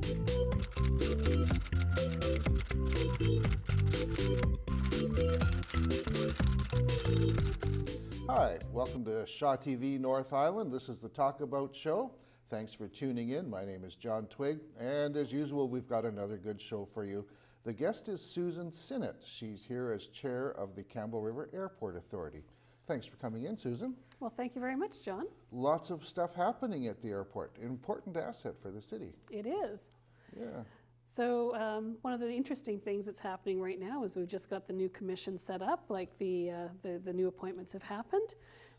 Hi, welcome to Shaw TV North Island. This is the Talk About Show. Thanks for tuning in. My name is John Twigg, and as usual, we've got another good show for you. The guest is Susan Sinnott. She's here as chair of the Campbell River Airport Authority. Thanks for coming in, Susan. Well, thank you very much, John. Lots of stuff happening at the airport. An important asset for the city. It is. Yeah. So one of the interesting things that's happening right now is we've just got the new commission set up, like the new appointments have happened,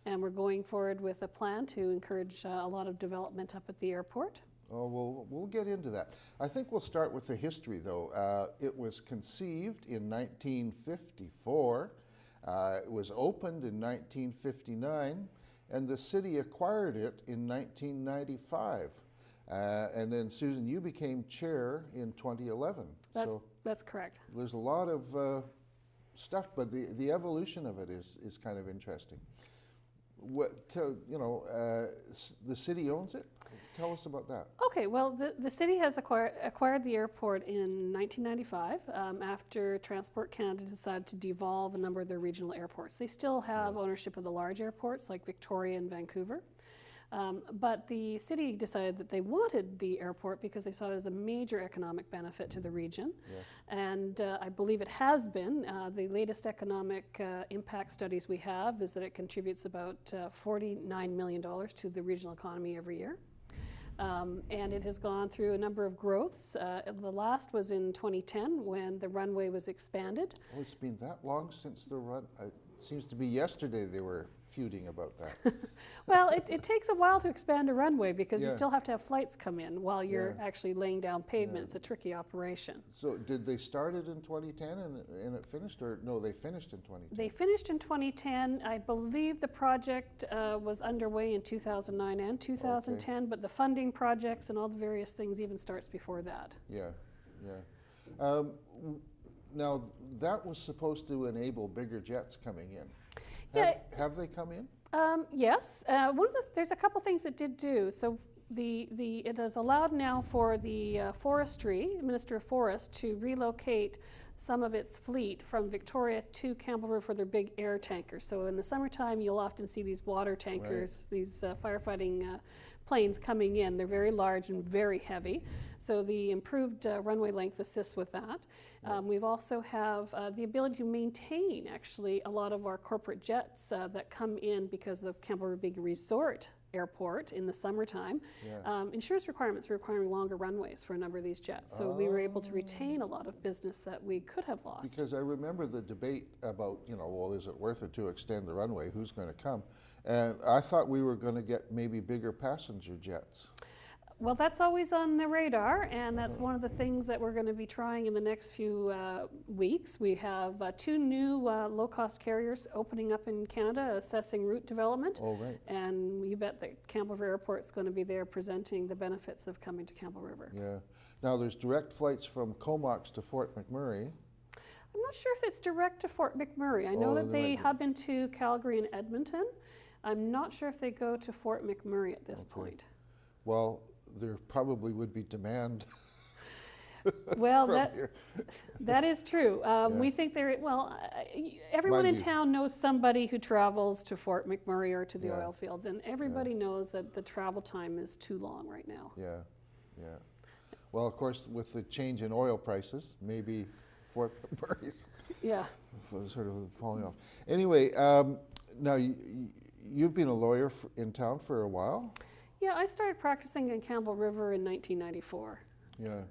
and we're going forward with a plan to encourage a lot of development up at the airport. Oh, we'll get into that. I think we'll start with the history, though. It was conceived in 1954. It was opened in 1959, and the city acquired it in 1995. And then, Susan, you became chair in 2011. That's correct. There's a lot of stuff, but the evolution of it is kind of interesting. The city owns it? Tell us about that. Okay, well, the city has acquired the airport in 1995 after Transport Canada decided to devolve a number of their regional airports. They still have ownership of the large airports like Victoria and Vancouver. But the city decided that they wanted the airport because they saw it as a major economic benefit to the region. Yes. And I believe it has been. The latest economic impact studies we have is that it contributes about $49 million to the regional economy every year. And it has gone through a number of growths. The last was in 2010 when the runway was expanded. Oh, it's been that long since the run. It seems to be yesterday they were feuding about that. Well, it takes a while to expand a runway because you still have to have flights come in while you're actually laying down pavement. It's a tricky operation. So did they start it in 2010 and it finished, or no, they finished in 2010? They finished in 2010. I believe the project was underway in 2009 and 2010, but the funding projects and all the various things even starts before that. Yeah. Now, that was supposed to enable bigger jets coming in. Have they come in? Yes. There's a couple things it did do. So it has allowed now for the forestry, Minister of Forest, to relocate some of its fleet from Victoria to Campbell River for their big air tankers. So in the summertime, you'll often see these water tankers, these firefighting planes coming in. They're very large and very heavy. So the improved runway length assists with that. We've also have the ability to maintain actually a lot of our corporate jets that come in because of Campbell River Big Resort Airport in the summertime. Insurance requirements are requiring longer runways for a number of these jets. So we were able to retain a lot of business that we could have lost. Because I remember the debate about, well, is it worth it to extend the runway? Who's going to come? And I thought we were going to get maybe bigger passenger jets. Well, that's always on the radar, and that's one of the things that we're going to be trying in the next few weeks. We have two new low-cost carriers opening up in Canada, assessing route development. Oh, right. And you bet that Campbell River Airport is going to be there presenting the benefits of coming to Campbell River. Yeah. Now, there's direct flights from Comox to Fort McMurray. I'm not sure if it's direct to Fort McMurray. I know that they hub into Calgary and Edmonton. I'm not sure if they go to Fort McMurray at this point. Well, there probably would be demand. Well, that is true. We think everyone in town knows somebody who travels to Fort McMurray or to the oil fields, and everybody knows that the travel time is too long right now. Yeah. Well, of course, with the change in oil prices, maybe Fort McMurray's sort of falling off. Anyway, now you've been a lawyer in town for a while? Yeah, I started practicing in Campbell River in 1994. Yeah,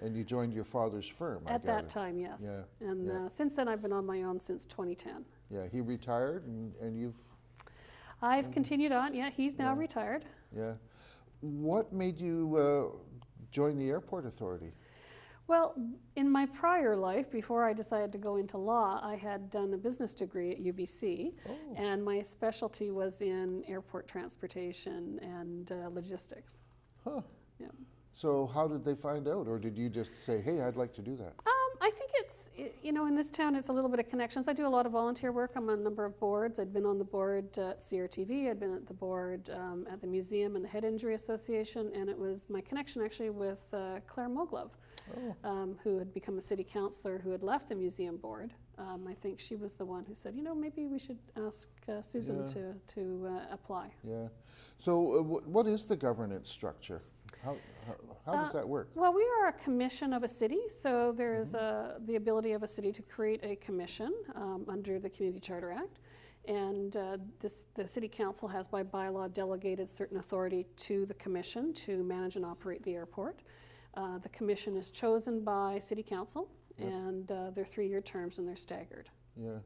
and you joined your father's firm, I At gather. that time, yes. Yeah. And since then, I've been on my own since 2010. Yeah, he retired, and you've... I've continued on, he's now retired. Yeah. What made you join the airport authority? Well, in my prior life, before I decided to go into law, I had done a business degree at UBC, and my specialty was in airport transportation and logistics. Huh. Yeah. So how did they find out, or did you just say, hey, I'd like to do that? I think in this town, it's a little bit of connections. I do a lot of volunteer work. I'm on a number of boards. I'd been on the board at CRTV. I'd been at the board at the museum and the Head Injury Association, and it was my connection actually with Claire Moglove, who had become a city councillor who had left the museum board. I think she was the one who said, maybe we should ask Susan to apply. Yeah. So what is the governance structure? How does that work? Well, we are a commission of a city, so there is the ability of a city to create a commission under the Community Charter Act. And the city council has by bylaw delegated certain authority to the commission to manage and operate the airport. The commission is chosen by city council, and they're 3-year terms and they're staggered. Yeah.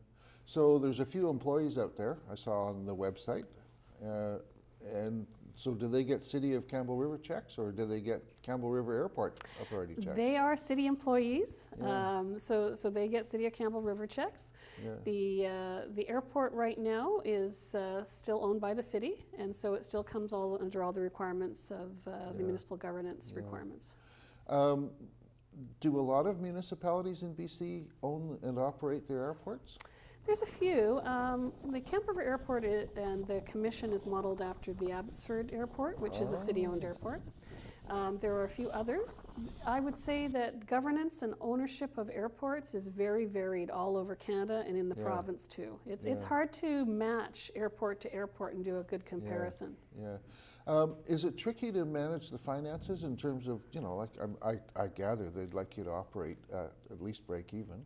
So there's a few employees out there I saw on the website. And so do they get City of Campbell River checks, or do they get Campbell River Airport Authority checks? They are city employees, so they get City of Campbell River checks. Yeah. The airport right now is still owned by the city, and so it still comes all under all the requirements of the municipal governance requirements. Do a lot of municipalities in BC own and operate their airports? There's a few. The Camp River Airport and the commission is modeled after the Abbotsford Airport, which is a city-owned airport. There are a few others. I would say that governance and ownership of airports is very varied all over Canada and in the province too. It's hard to match airport to airport and do a good comparison. Is it tricky to manage the finances in terms of, I gather they'd like you to operate at least break even?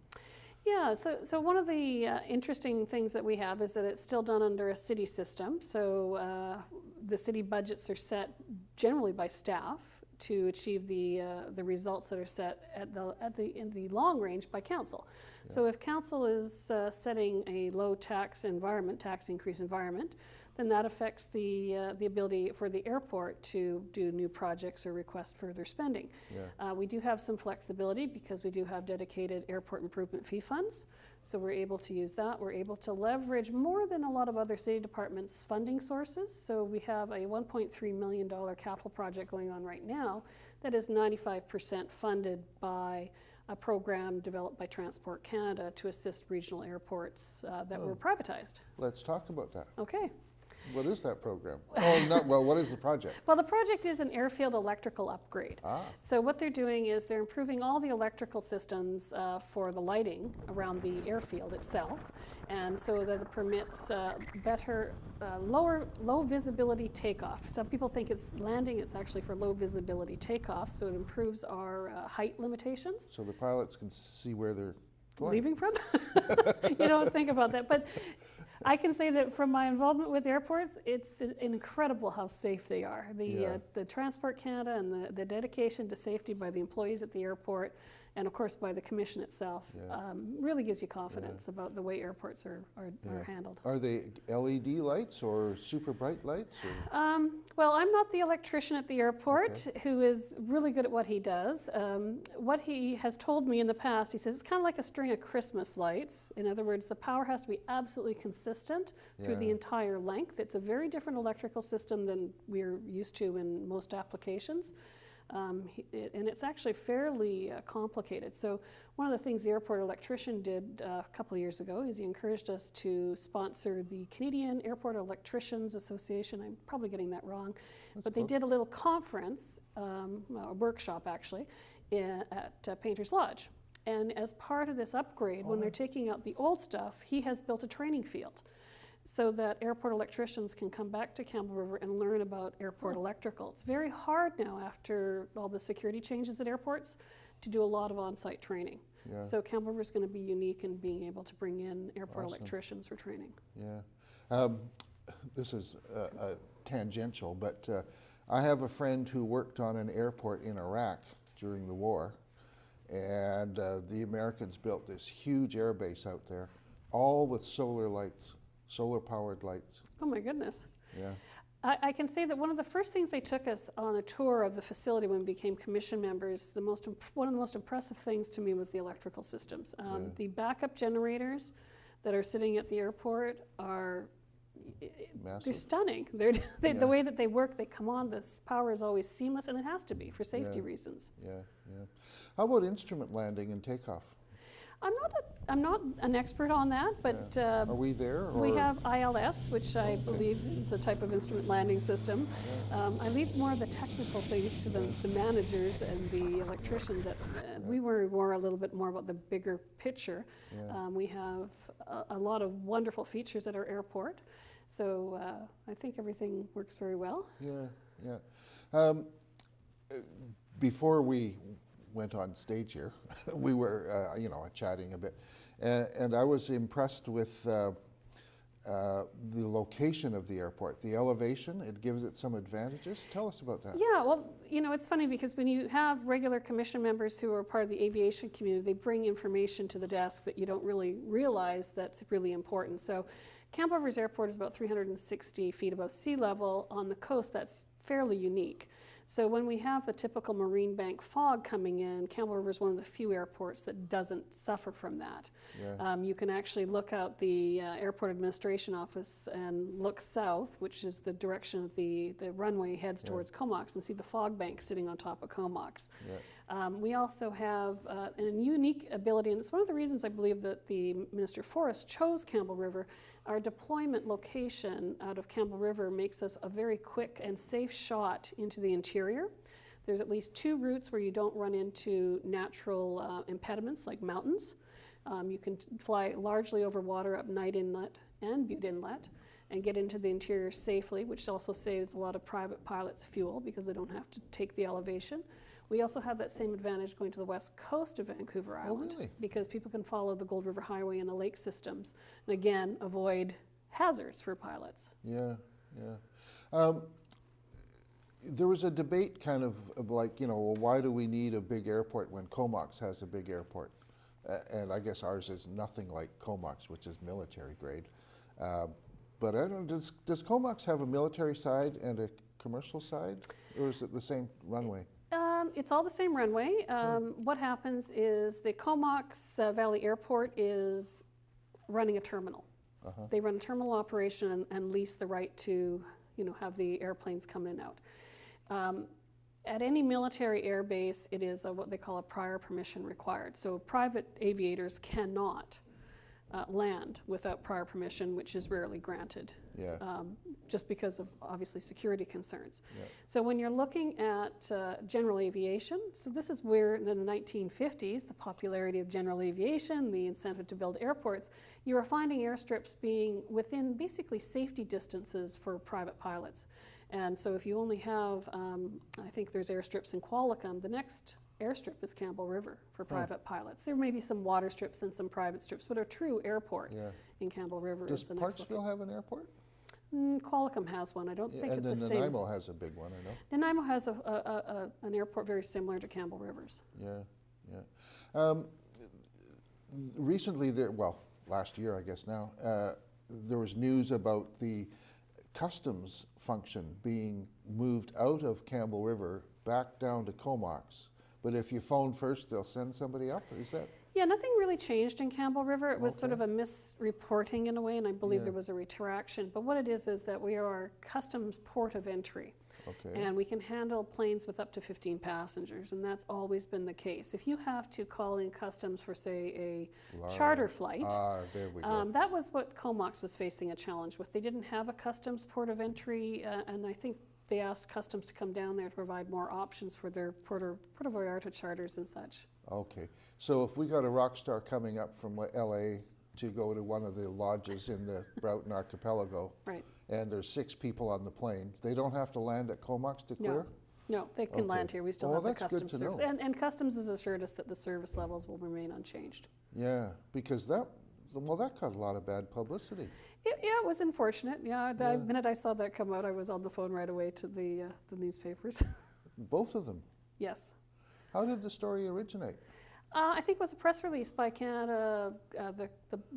Yeah, so one of the interesting things that we have is that it's still done under a city system. So the city budgets are set generally by staff to achieve the results that are set in the long range by council. Yeah. So if council is setting a low tax increase environment, then that affects the ability for the airport to do new projects or request further spending. Yeah. We do have some flexibility because we do have dedicated airport improvement fee funds, so we're able to use that. We're able to leverage more than a lot of other city departments' funding sources. So we have a $1.3 million capital project going on right now that is 95% funded by a program developed by Transport Canada to assist regional airports that were privatized. Let's talk about that. Okay. What is that program? What is the project? Well, the project is an airfield electrical upgrade. So what they're doing is they're improving all the electrical systems for the lighting around the airfield itself, and so that it permits better, low visibility takeoff. Some people think it's landing, it's actually for low visibility takeoff, so it improves our height limitations. So the pilots can see where they're going. Leaving from? You don't think about that, but I can say that from my involvement with airports, it's incredible how safe they are. The Transport Canada and the dedication to safety by the employees at the airport, and of course by the commission itself, really gives you confidence about the way airports are handled. Are they LED lights or super bright lights? Well, I'm not the electrician at the airport who is really good at what he does. What he has told me in the past, he says it's kind of like a string of Christmas lights. In other words, the power has to be absolutely consistent through the entire length. It's a very different electrical system than we're used to in most applications. And it's actually fairly complicated. So one of the things the airport electrician did a couple of years ago is he encouraged us to sponsor the Canadian Airport Electricians Association. I'm probably getting that wrong. But they did a little conference, a workshop actually, at Painter's Lodge. And as part of this upgrade, when they're taking out the old stuff, he has built a training field so that airport electricians can come back to Campbell River and learn about airport electrical. It's very hard now after all the security changes at airports to do a lot of on-site training. Yeah. So Campbell River is going to be unique in being able to bring in airport electricians for training. Yeah. This is tangential, but I have a friend who worked on an airport in Iraq during the war, and the Americans built this huge air base out there, all with solar lights. Solar-powered lights. Oh my goodness. Yeah. I can say that one of the first things they took us on a tour of the facility when we became commission members, one of the most impressive things to me was the electrical systems. The backup generators that are sitting at the airport are they're Massive. stunning. The way that they work, they come on, this power is always seamless, and it has to be for safety reasons. Yeah, yeah. How about instrument landing and takeoff? I'm not an expert on that, but Are we there? we or- have ILS, which I believe is a type of instrument landing system. I leave more of the technical things to the managers and the electricians. We worry more a little bit more about the bigger picture. We have a lot of wonderful features at our airport, so I think everything works very well. Yeah, yeah. Before we went on stage here, we were, chatting a bit, and I was impressed with the location of the airport, the elevation. It gives it some advantages. Tell us about that. Yeah, well, it's funny because when you have regular commission members who are part of the aviation community, they bring information to the desk that you don't really realize that's really important. So Camp Rivers Airport is about 360 feet above sea level. On the coast, that's fairly unique. So when we have the typical marine bank fog coming in, Campbell River is one of the few airports that doesn't suffer from that. Yeah. You can actually look out the airport administration office and look south, which is the direction of the runway heads towards Comox, and see the fog bank sitting on top of Comox. Yeah. We also have a unique ability, and it's one of the reasons I believe that the Minister of Forest chose Campbell River. Our deployment location out of Campbell River makes us a very quick and safe shot into the interior. There's at least 2 routes where you don't run into natural impediments like mountains. You can fly largely over water up Knight Inlet and Butte Inlet and get into the interior safely, which also saves a lot of private pilots fuel because they don't have to take the elevation. We also have that same advantage going to the west coast of Vancouver Island, really? because people can follow the Gold River Highway and the lake systems, and again, avoid hazards for pilots. Yeah, yeah. There was a debate kind of like, well, why do we need a big airport when Comox has a big airport? And I guess ours is nothing like Comox, which is military grade. But I don't know, does Comox have a military side and a commercial side, or is it the same runway? It's all the same runway. What happens is the Comox Valley Airport is running a terminal. They run a terminal operation and lease the right to, have the airplanes come in and out. At any military air base, it is what they call a prior permission required. So private aviators cannot land without prior permission, which is rarely granted. Yeah. Just because of obviously security concerns. Yeah. So when you're looking at general aviation, so this is where in the 1950s, the popularity of general aviation, the incentive to build airports, you are finding airstrips being within basically safety distances for private pilots. And so if you only have, I think there's airstrips in Qualicum, the next airstrip is Campbell River for private pilots. There may be some water strips and some private strips, but a true airport in Campbell River Does is the next Parksville have an airport? Qualicum has one. I don't think and it's then the same. Nanaimo has a big one, I know. Nanaimo has an airport very similar to Campbell Rivers. Yeah, yeah. Recently, last year, I guess now, there was news about the customs function being moved out of Campbell River back down to Comox. But if you phone first, they'll send somebody up. Is that? Yeah, nothing really changed in Campbell River. It was sort of a misreporting in a way, and I believe there was a retraction. But what it is that we are a customs port of entry. Okay. And we can handle planes with up to 15 passengers, and that's always been the case. If you have to call in customs for, say, a charter flight, there we go. that was what Comox was facing a challenge with. They didn't have a customs port of entry, and I think they asked customs to come down there to provide more options for their Puerto Vallarta charters and such. Okay, so if we got a rock star coming up from LA to go to one of the lodges in the Broughton Archipelago, Right. and there's 6 people on the plane, they don't have to land at Comox to clear? No, they can land here. We still have the that's good customs to service. know. And customs has assured us that the service levels will remain unchanged. Yeah, because that got a lot of bad publicity. It was unfortunate. The minute I saw that come out, I was on the phone right away to the newspapers. Both of them. Yes. How did the story originate? I think it was a press release by Canada,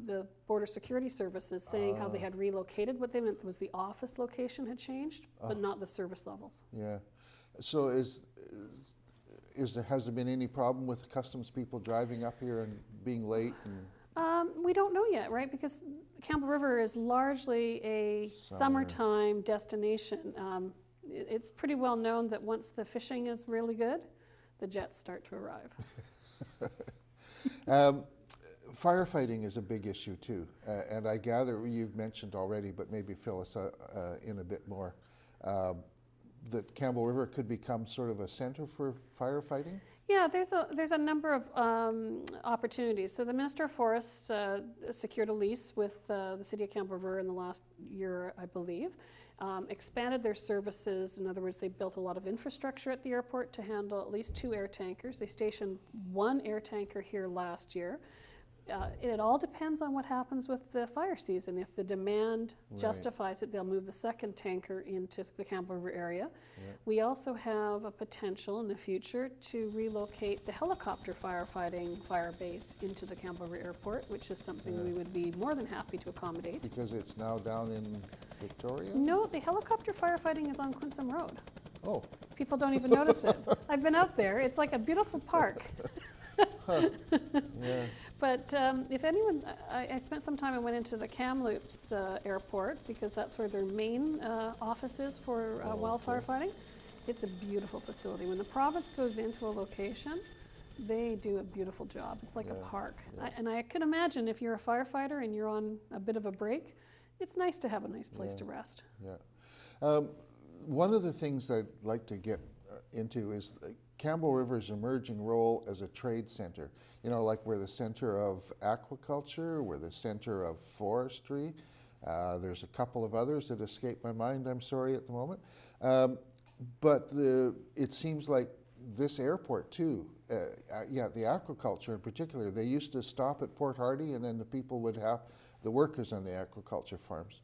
the Border Security Services, saying how they had relocated. What they meant was the office location had changed, but not the service levels. Yeah. So has there been any problem with customs people driving up here and being late? We don't know yet, right? Because Campbell River is largely a summertime destination. It's pretty well known that once the fishing is really good, the jets start to arrive. Firefighting is a big issue too, and I gather you've mentioned already, but maybe fill us in a bit more, that Campbell River could become sort of a center for firefighting? Yeah, there's a number of opportunities. So the Minister of Forests secured a lease with the City of Campbell River in the last year, I believe, expanded their services. In other words, they built a lot of infrastructure at the airport to handle at least 2 air tankers. They stationed 1 air tanker here last year. It all depends on what happens with the fire season. If the demand justifies it, they'll move the 2nd tanker into the Campbell River area. Yeah. We also have a potential in the future to relocate the helicopter firefighting fire base into the Campbell River Airport, which is something we would be more than happy to accommodate. Because it's now down in Victoria? No, the helicopter firefighting is on Quinsam Road. Oh. People don't even notice it. I've been out there. It's like a beautiful park. Yeah. But if anyone, I spent some time and went into the Kamloops airport because that's where their main office is for wildfire fighting. It's a beautiful facility. When the province goes into a location, they do a beautiful job. It's like a park. Yeah. And I can imagine if you're a firefighter and you're on a bit of a break, it's nice to have a nice place to rest. Yeah. One of the things I'd like to get into is Campbell River's emerging role as a trade center. You know, like we're the center of aquaculture, we're the center of forestry. There's a couple of others that escape my mind, I'm sorry, at the moment. But it seems like this airport too, the aquaculture in particular, they used to stop at Port Hardy and then the people would have, the workers on the aquaculture farms,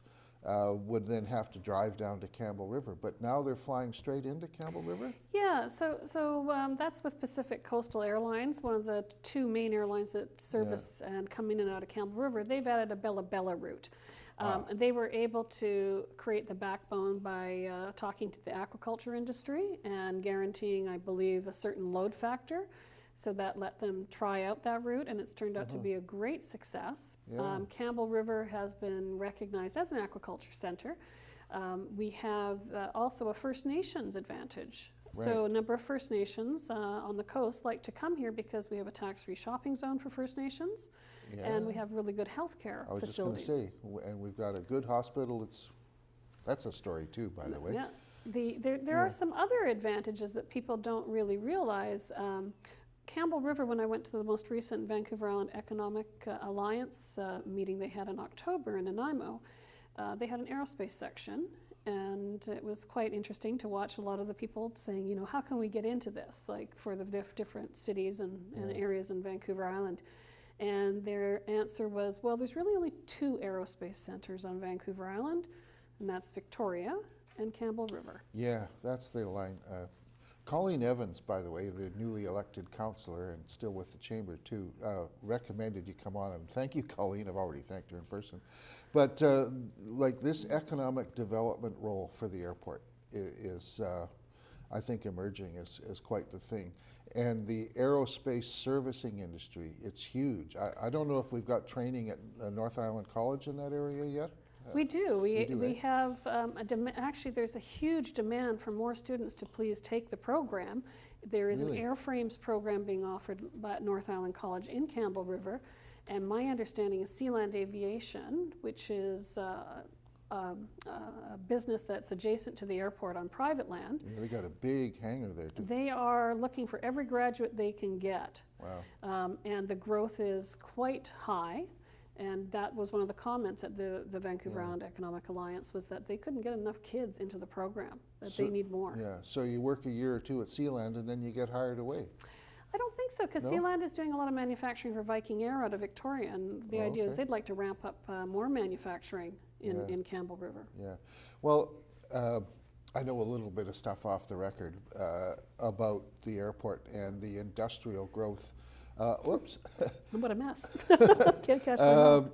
would then have to drive down to Campbell River. But now they're flying straight into Campbell River? Yeah, so that's with Pacific Coastal Airlines, one of the 2 main airlines that service and come in and out of Campbell River. They've added a Bella Bella route. And they were able to create the backbone by talking to the aquaculture industry and guaranteeing, I believe, a certain load factor. So that let them try out that route, and it's turned out to be a great success. Yeah. Campbell River has been recognized as an aquaculture center. We have also a First Nations advantage. Right. So a number of First Nations on the coast like to come here because we have a tax-free shopping zone for First Nations, and we have really good healthcare facilities. I was just going to say, and we've got a good hospital. That's a story too, by the way. Yeah. There are some other advantages that people don't really realize. Campbell River, when I went to the most recent Vancouver Island Economic Alliance meeting they had in October in Nanaimo, they had an aerospace section, and it was quite interesting to watch a lot of the people saying, you know, how can we get into this, like for the different cities and areas in Vancouver Island. And their answer was, well, there's really only 2 aerospace centers on Vancouver Island, and that's Victoria and Campbell River. Yeah, that's the line. Colleen Evans, by the way, the newly elected councillor and still with the chamber too, recommended you come on, and thank you, Colleen. I've already thanked her in person. But like this economic development role for the airport is I think emerging as quite the thing. And the aerospace servicing industry, it's huge. I don't know if we've got training at North Island College in that area yet. We do. We have actually there's a huge demand for more students to please take the program. There is an airframes program being offered at North Island College in Campbell River, and my understanding is Sealand Aviation, which is a business that's adjacent to the airport on private land. Yeah, they got a big hangar there too. They are looking for every graduate they can get. Wow. And the growth is quite high. And that was one of the comments at the Vancouver Island Economic Alliance, was that they couldn't get enough kids into the program, that they need more. Yeah, so you work a year or 2 at Sealand and then you get hired away. I don't think so, because Sealand is doing a lot of manufacturing for Viking Air out of Victoria, and the idea is they'd like to ramp up more manufacturing in Campbell River. Yeah, well, I know a little bit of stuff off the record about the airport and the industrial growth. Whoops. What a mess. Can't catch my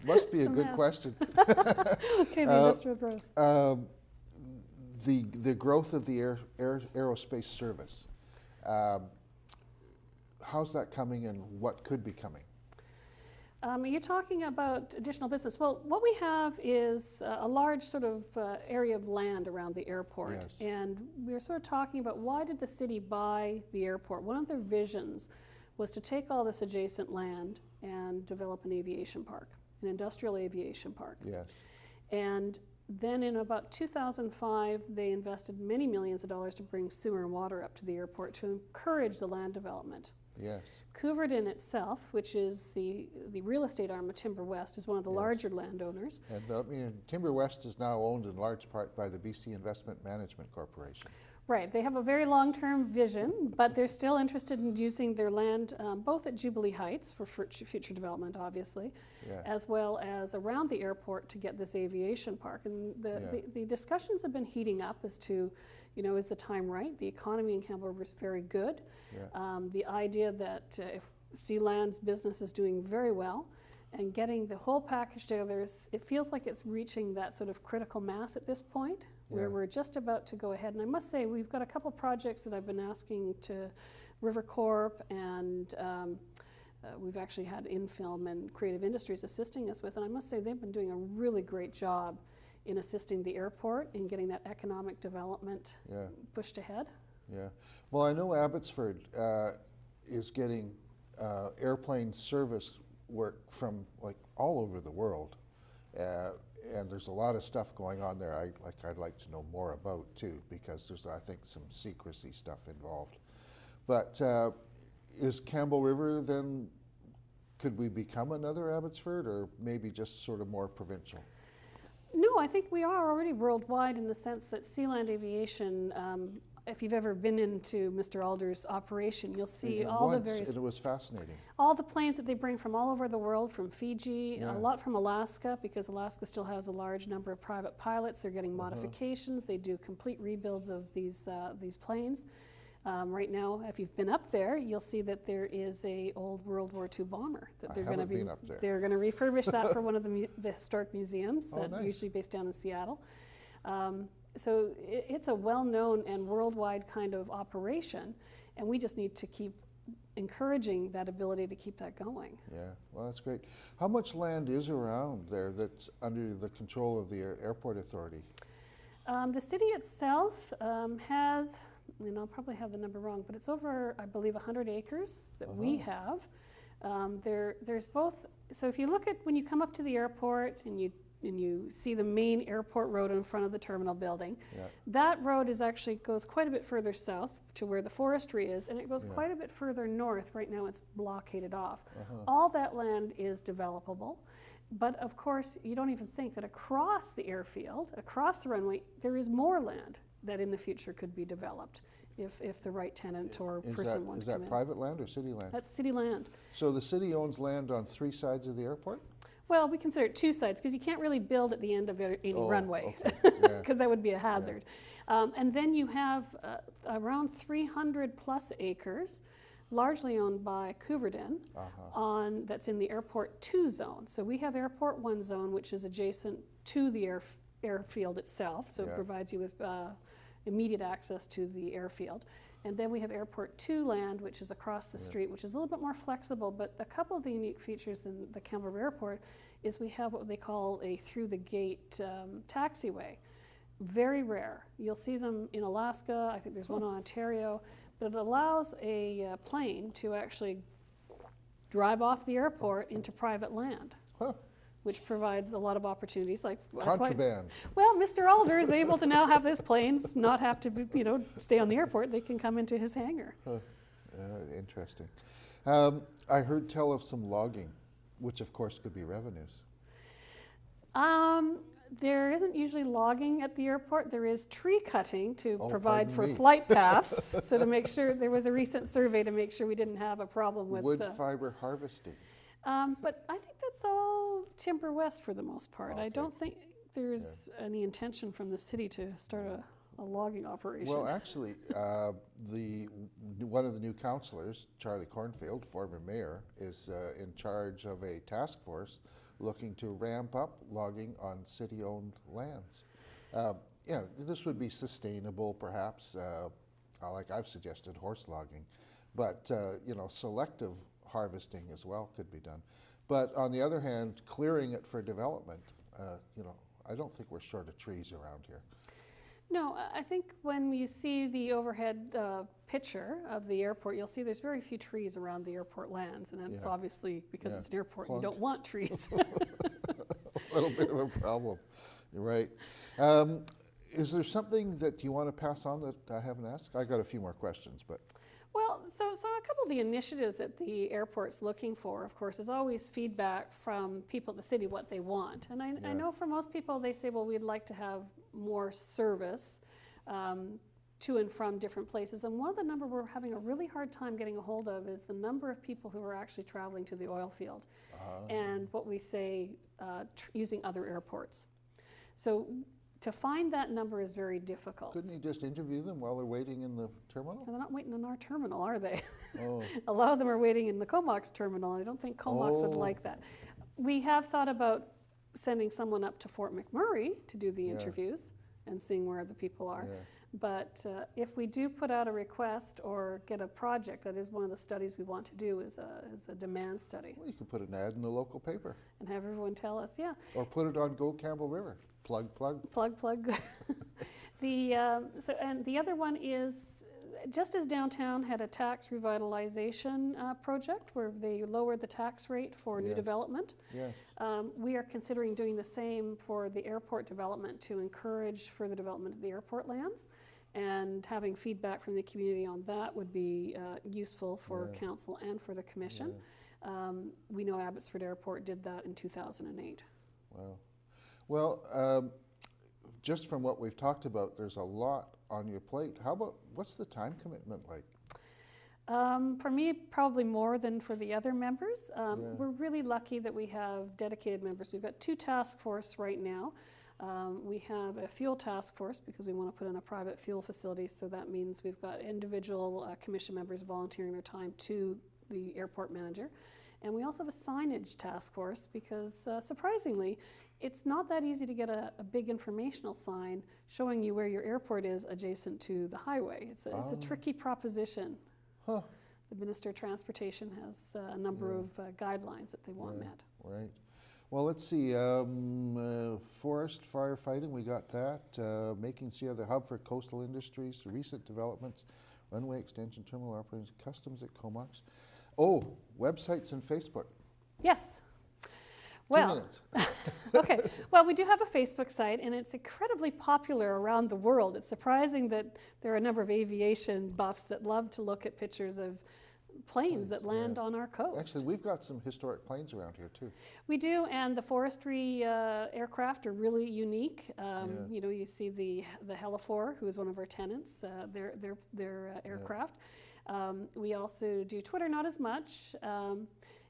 must be a good question. Okay, the industrial growth. The growth of the aerospace service. How's that coming, and what could be coming? You're talking about additional business. Well, what we have is a large sort of area of land around the airport. Yes. And we're sort of talking about why did the city buy the airport? One of their visions was to take all this adjacent land and develop an aviation park, an industrial aviation park. Yes. And then in about 2005, they invested many millions of dollars to bring sewer and water up to the airport to encourage the land development. Yes. Couverton itself, which is the real estate arm of Timber West, is one of the Yes. larger landowners. And I mean, Timber West is now owned in large part by the BC Investment Management Corporation. Right, they have a very long-term vision, but they're still interested in using their land both at Jubilee Heights for future development, obviously, Yeah. as well as around the airport to get this aviation park. And the discussions have been heating up as to, is the time right? The economy in Campbell River is very good. Yeah. The idea that if Sealand's business is doing very well, and getting the whole package together, it feels like it's reaching that sort of critical mass at this point, where Yeah. we're just about to go ahead. And I must say, we've got a couple projects that I've been asking to River Corp, and we've actually had Infilm and Creative Industries assisting us with, and I must say they've been doing a really great job in assisting the airport in getting that economic development Yeah. pushed ahead. Yeah. Well, I know Abbotsford is getting airplane service work from like all over the world, and there's a lot of stuff going on there. I'd like to know more about too, because there's, I think, some secrecy stuff involved. But is Campbell River then? Could we become another Abbotsford, or maybe just sort of more provincial? No, I think we are already worldwide in the sense that Sealand Aviation, if you've ever been into Mr. Alder's operation, you'll see And all the once, various, and it was fascinating. all the planes that they bring from all over the world, from Fiji, Yeah. a lot from Alaska, because Alaska still has a large number of private pilots. They're getting modifications. They do complete rebuilds of these planes. Right now, if you've been up there, you'll see that there is a old World War II bomber that I they're going to haven't be. been up there. They're going to refurbish that for one of the historic museums Oh, that nice. usually based down in Seattle. So it's a well-known and worldwide kind of operation, and we just need to keep encouraging that ability to keep that going. Yeah, well, that's great. How much land is around there that's under the control of the airport authority? The city itself has, and I'll probably have the number wrong, but it's over, I believe, 100 acres that we have. There's both, so if you look at, when you come up to the airport and you see the main airport road in front of the terminal building, Yeah. that road goes quite a bit further south to where the forestry is, and it goes Yeah. quite a bit further north. Right now it's blockaded off. All that land is developable. But of course, you don't even think that across the airfield, across the runway, there is more land that in the future could be developed if the right tenant or person wanted Is to come that in. private land or city land? That's city land. So the city owns land on 3 sides of the airport? Well, we consider it 2 sides because you can't really build at the end of any Oh, runway okay, yeah. because that would be a hazard. And then you have around 300 plus acres, largely owned by Couverton, that's in the Airport 2 zone. So we have Airport 1 zone, which is adjacent to the airfield itself, so Yeah. it provides you with immediate access to the airfield. And then we have Airport 2 land, which is across the street, which is a little bit more flexible, but a couple of the unique features in the Campbell River Airport is we have what they call a through-the-gate taxiway. Very rare. You'll see them in Alaska, I think there's one in Ontario, but it allows a plane to actually drive off the airport into private land, Huh. which provides a lot of opportunities. That's why- Contraband. well, Mr. Alder is able to now have his planes not have to stay on the airport. They can come into his hangar. Interesting. I heard tell of some logging, which of course could be revenues. There isn't usually logging at the airport. There is tree cutting to Oh, provide pardon for me. flight paths. So to make sure, there was a recent survey to make sure we didn't have a problem with Wood fiber harvesting. but I think that's all Timber West for the most part. I Okay. don't think there's any intention from the city to start a logging operation. Well, actually, one of the new councillors, Charlie Cornfield, former mayor, is in charge of a task force looking to ramp up logging on city-owned lands. This would be sustainable, perhaps, like I've suggested, horse logging, but selective harvesting as well could be done. But on the other hand, clearing it for development, I don't think we're short of trees around here. No, I think when you see the overhead picture of the airport, you'll see there's very few trees around the airport lands, and it's obviously because it's an airport, you don't want trees. A little bit of a problem. You're right. Is there something that you want to pass on that I haven't asked? I got a few more questions, but. Well, so a couple of the initiatives that the airport's looking for, of course, is always feedback from people in the city what they want. And I know for most people, they say, well, we'd like to have more service to and from different places. And one of the number we're having a really hard time getting a hold of is the number of people who are actually traveling to the oil field and what we say using other airports. So to find that number is very difficult. Couldn't you just interview them while they're waiting in the terminal? They're not waiting in our terminal, are they? Oh. A lot of them are waiting in the Comox terminal. I don't think Comox would like that. We have thought about sending someone up to Fort McMurray to do the interviews and seeing where the people are. Yeah. But if we do put out a request or get a project, that is one of the studies we want to do is a demand study. Well, you could put an ad in the local paper. And have everyone tell us, Or put it on Go Campbell River. Plug, plug. Plug, plug. And the other one is, just as downtown had a tax revitalization project where they lowered the tax rate for new development, we are considering doing the same for the airport development to encourage further development of the airport lands. And having feedback from the community on that would be useful for council and for the commission. We know Abbotsford Airport did that in 2008. Wow. Well, just from what we've talked about, there's a lot on your plate. What's the time commitment like? For me, probably more than for the other members. We're really lucky that we have dedicated members. We've got 2 task force right now. We have a fuel task force because we want to put in a private fuel facility, so that means we've got individual commission members volunteering their time to the airport manager. And we also have a signage task force because, surprisingly, it's not that easy to get a big informational sign showing you where your airport is adjacent to the highway. It's a tricky proposition. Huh. The Minister of Transportation has a number of guidelines that they want met. Right. Well, let's see. Forest firefighting, we got that. Making Sierra the hub for coastal industries, recent developments, runway extension, terminal operations, customs at Comox. Oh, websites and Facebook. Yes. 2 minutes. Okay. Well, we do have a Facebook site, and it's incredibly popular around the world. It's surprising that there are a number of aviation buffs that love to look at pictures of planes that land on our coast. Actually, we've got some historic planes around here too. We do, and the forestry aircraft are really unique. You know, you see the Helifor, who is one of our tenants, their aircraft. We also do Twitter, not as much.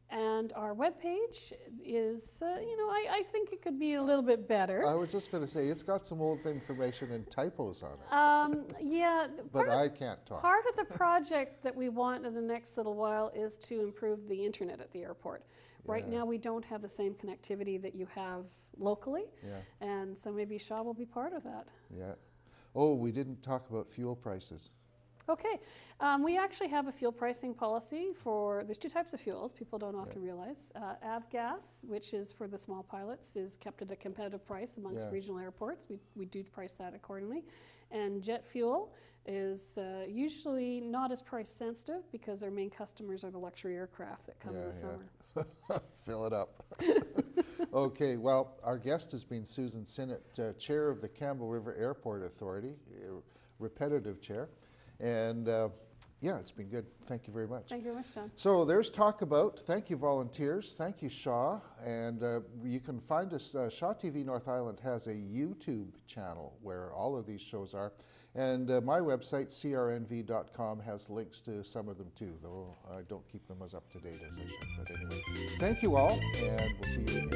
And our webpage is, you know, I think it could be a little bit better. I was just going to say, it's got some old information and typos on it. Yeah. But I can't talk. Part of the project that we want in the next little while is to improve the internet at the airport. Right now, we don't have the same connectivity that you have locally. And so maybe Shaw will be part of that. Yeah. Oh, we didn't talk about fuel prices. Okay, we actually have a fuel pricing policy for, there's 2 types of fuels people don't often realize. Avgas, which is for the small pilots, is kept at a competitive price amongst regional airports. We do price that accordingly. And jet fuel is usually not as price sensitive because our main customers are the luxury aircraft that come in the summer. Fill it up. Okay, well, our guest has been Susan Sinnott, chair of the Campbell River Airport Authority, repetitive chair. And yeah, it's been good. Thank you very much. Thank you very much, John. So there's talk about, thank you volunteers, thank you Shaw, and you can find us, Shaw TV North Island has a YouTube channel where all of these shows are, and my website, crnv.com, has links to some of them too, though I don't keep them as up to date as I should. But anyway, thank you all, and we'll see you again.